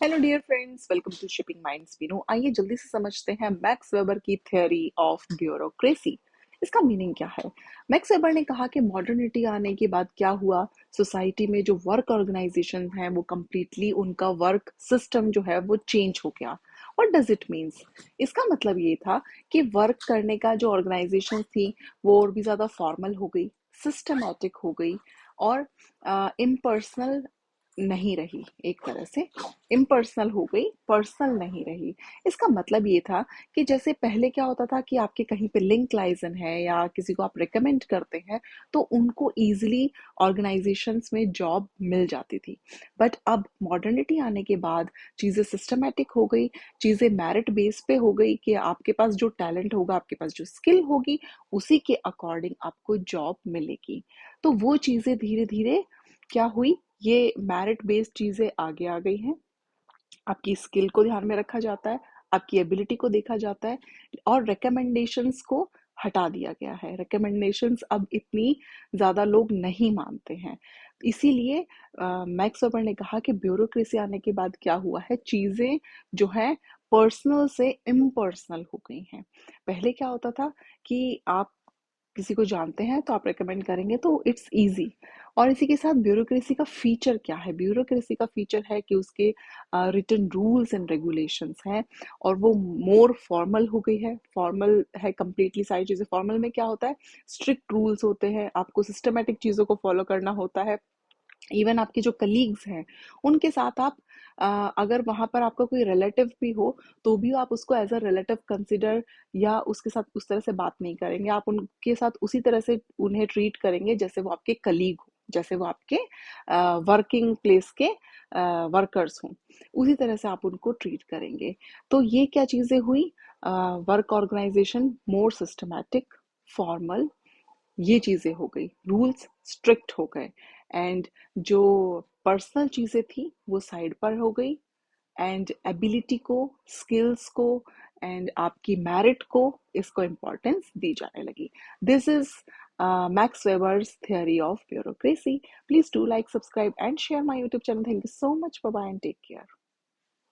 Hello dear friends, welcome to shipping minds बिनो। आइए जल्दी से समझते हैं मैक्स वेबर की थ्योरी ऑफ ब्यूरोक्रेसी। इसका मीनिंग क्या है? मैक्स वेबर ने कहा कि मॉडर्निटी आने के बाद क्या हुआ, सोसाइटी में जो वर्क ऑर्गेनाइजेशन है वो कंप्लीटली उनका वर्क सिस्टम जो है वो चेंज हो गया। What does it means? इसका मतलब ये था कि वर्क करने का जो ऑर्गेनाइजेशन थी वो और भी ज़्यादा फॉर्मल हो गई, सिस्टमैटिक हो गई और इम्पर्सनल नहीं रही। एक तरह से इम्पर्सनल हो गई, पर्सनल नहीं रही। इसका मतलब ये था कि जैसे पहले क्या होता था कि आपके कहीं पे लिंक लाइजन है या किसी को आप रिकमेंड करते हैं तो उनको इजीली ऑर्गेनाइजेशंस में जॉब मिल जाती थी। बट अब मॉडर्निटी आने के बाद चीज़ें सिस्टमेटिक हो गई, चीज़ें मेरिट बेस पे हो गई कि आपके पास जो टैलेंट होगा, आपके पास जो स्किल होगी, उसी के अकॉर्डिंग आपको जॉब मिलेगी। तो वो चीज़ें धीरे धीरे क्या हुई, ये मेरिट बेस्ड चीजें आगे आ गई हैं। आपकी स्किल को ध्यान में रखा जाता है, आपकी एबिलिटी को देखा जाता है और रिकमेंडेशंस को हटा दिया गया है। रिकमेंडेशंस अब इतनी ज्यादा लोग नहीं मानते हैं। इसीलिए मैक्स वेबर ने कहा कि ब्यूरोक्रेसी आने के बाद क्या हुआ है, चीजें जो है पर्सनल से इम्पर्सनल हो गई हैं। पहले क्या होता था कि आप किसी को जानते हैं तो आप रेकमेंड करेंगे तो इट्स इजी। और इसी के साथ ब्यूरोक्रेसी का फीचर क्या है? ब्यूरोक्रेसी का फीचर है कि उसके रिटन रूल्स एंड रेगुलेशंस हैं और वो मोर फॉर्मल हो गई है। फॉर्मल है कंप्लीटली, सारी चीजें फॉर्मल में क्या होता है, स्ट्रिक्ट रूल्स होते हैं, आपको सिस्टमेटिक चीजों को फॉलो करना होता है। इवन आपके जो कलीग्स हैं उनके साथ आप अगर वहां पर आपका कोई रिलेटिव भी हो तो भी आप उसको एज अ रिलेटिव कंसिडर या उसके साथ उस तरह से बात नहीं करेंगे। आप उनके साथ उसी तरह से उन्हें ट्रीट करेंगे जैसे वो आपके कलीग हो, जैसे वो आपके वर्किंग प्लेस के वर्कर्स हों, उसी तरह से आप उनको ट्रीट करेंगे। तो ये क्या चीजें हुई, work organisation more systematic, formal, ये चीजें हो गई, रूल्स स्ट्रिक्ट हो गए एंड जो पर्सनल चीजें थी वो साइड पर हो गई एंड एबिलिटी को, स्किल्स को एंड आपकी मेरिट को, इसको इम्पोर्टेंस दी जाने लगी। This is Max Weber's theory of bureaucracy. Please do like, subscribe and share my YouTube channel. Thank you so much. Bye bye and take care.